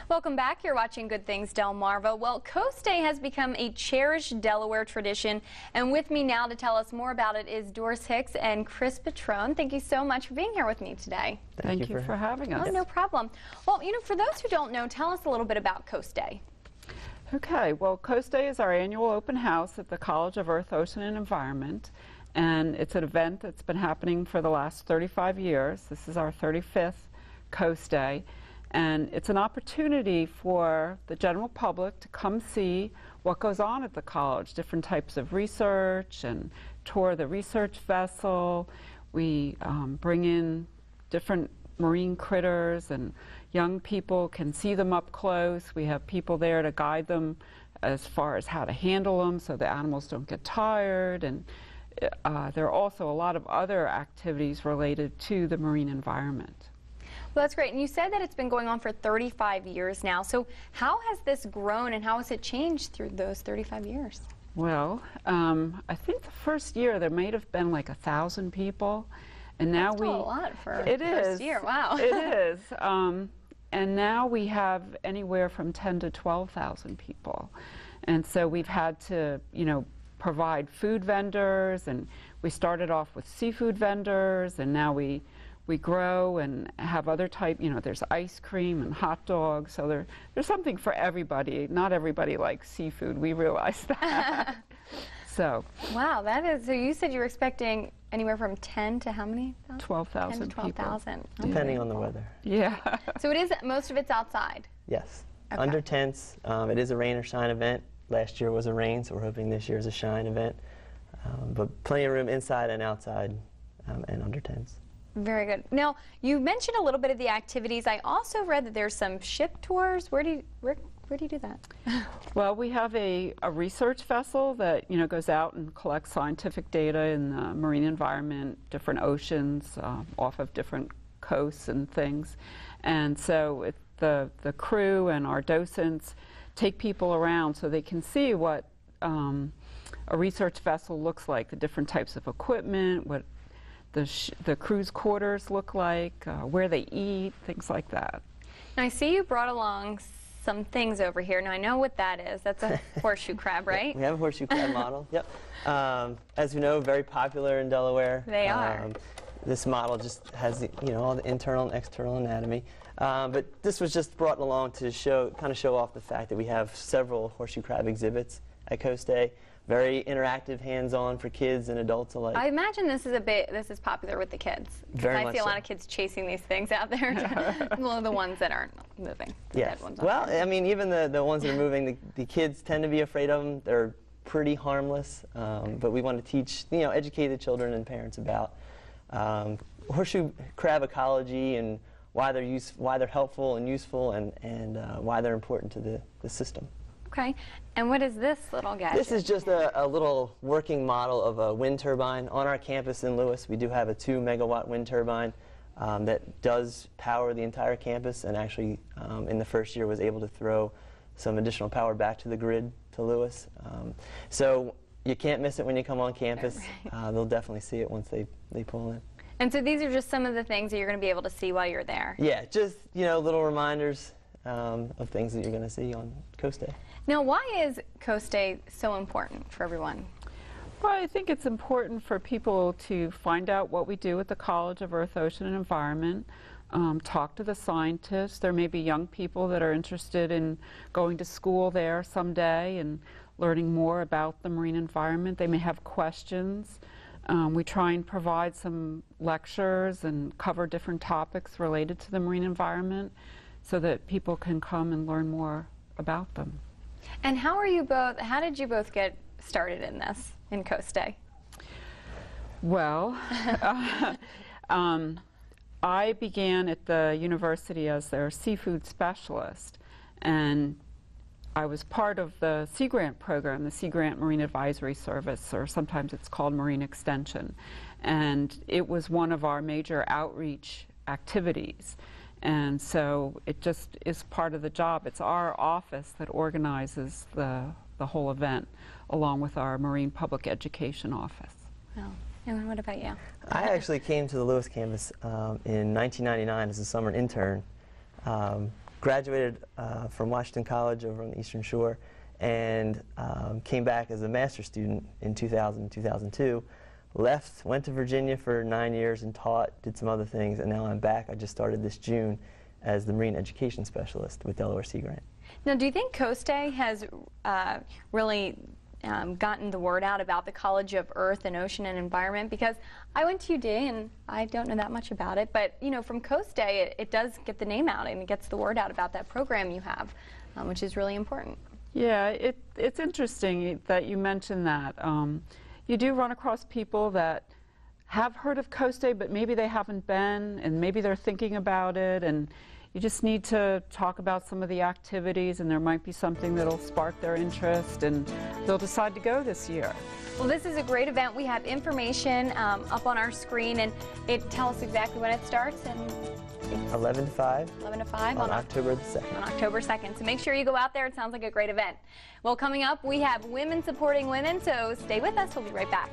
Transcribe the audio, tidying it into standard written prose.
Welcome back. You're watching Good Things Delmarva. Well, Coast Day has become a cherished Delaware tradition, and with me now to tell us more about it is Doris Hicks and Chris Patrone. Thank you so much for being here with me today. Thank you for having us. Oh, no problem. Well, for those who don't know, tell us a little bit about Coast Day. Okay, well, Coast Day is our annual open house at the College of Earth, Ocean and Environment, and it's an event that's been happening for the last 35 years. This is our 35th Coast Day. And it's an opportunity for the general public to come see what goes on at the college, different types of research, and tour the research vessel. We bring in different marine critters, and young people can see them up close. We have people there to guide them as far as how to handle them so the animals don't get tired. And there are also a lot of other activities related to the marine environment. Well, that's great. And you said that it's been going on for 35 years now. So how has this grown and how has it changed through those 35 years? Well, I think the first year there may have been like 1,000 people. And now That's still a lot for the first year. Wow. It is. And now we have anywhere from 10 to 12,000 people. And so we've had to, provide food vendors, and we started off with seafood vendors, and now we grow and have other type, there's ice cream and hot dogs, so there's something for everybody. Not everybody likes seafood, we realize that. So. Wow, that is, so you said you were expecting anywhere from 10 to how many? 12,000 people. 12,000. Depending on the weather. Yeah. So most of it's outside? Yes. Okay. Under tents. It is a rain or shine event. Last year was a rain, so we're hoping this year is a shine event. But plenty of room inside and outside and under tents. Very good. Now, you mentioned a little bit of the activities. I also read that there's some ship tours. Where do you do that? Well, we have a research vessel that goes out and collects scientific data in the marine environment, different oceans, off of different coasts and things. And so the crew and our docents take people around so they can see what a research vessel looks like, the different types of equipment, what the crew's quarters look like, where they eat, things like that. Now, I see you brought along some things over here. Now, I know what that is. That's a horseshoe crab, right? We have a horseshoe crab model. Yep. As you know, very popular in Delaware. They are. This model just has all the internal and external anatomy. But this was just brought along to kind of show off the fact that we have several horseshoe crab exhibits at Coast Day. Very interactive, hands-on for kids and adults alike. I imagine this is popular with the kids. Very much I see a lot so. of kids chasing these things out there. Well, the ones that aren't moving. Yes. Well, I mean, even the ones that are moving, the kids tend to be afraid of them. They're pretty harmless, but we want to teach, educate the children and parents about horseshoe crab ecology and why they're helpful and useful, and why they're important to the system. Okay, and what is this little gadget? This is just a little working model of a wind turbine. On our campus in Lewis, we do have a 2-megawatt wind turbine that does power the entire campus, and actually in the first year was able to throw some additional power back to the grid to Lewis. So you can't miss it when you come on campus. Right. They'll definitely see it once they pull in. And so these are just some of the things that you're going to be able to see while you're there? Yeah, just little reminders of things that you're going to see on Coast Day. Now, why is Coast Day so important for everyone? Well, I think it's important for people to find out what we do at the College of Earth, Ocean and Environment, talk to the scientists. There may be young people that are interested in going to school there someday and learning more about the marine environment. They may have questions. We try and provide some lectures and cover different topics related to the marine environment so that people can come and learn more about them. And how did you both get started in this, in Coast Day? Well, I began at the university as their seafood specialist, and I was part of the Sea Grant program, the Sea Grant Marine Advisory Service, or sometimes it's called Marine Extension. And it was one of our major outreach activities. And so it just is part of the job. It's our office that organizes the whole event, along with our Marine Public Education office. Oh. And what about you? I actually came to the Lewis campus in 1999 as a summer intern. graduated from Washington College over on the Eastern Shore, and came back as a master's student in 2000, 2002. Left, went to Virginia for 9 years and taught, did some other things, and now I'm back. I just started this June as the Marine Education Specialist with Delaware Sea Grant. Now, do you think Coast Day has really gotten the word out about the College of Earth and Ocean and Environment? Because I went to UD and I don't know that much about it, but you know, from Coast Day it does get the name out and it gets the word out about that program you have, which is really important. Yeah, it's interesting that you mentioned that. You do run across people that have heard of Coast Day, but maybe they haven't been, and maybe they're thinking about it, and you just need to talk about some of the activities, and there might be something that'll spark their interest, and they'll decide to go this year. Well, this is a great event. We have information up on our screen, and it tells us exactly when it starts. And 11 to 5. 11 to 5 on October the 2nd. On October 2nd. So make sure you go out there. It sounds like a great event. Well, coming up, we have Women Supporting Women, so stay with us. We'll be right back.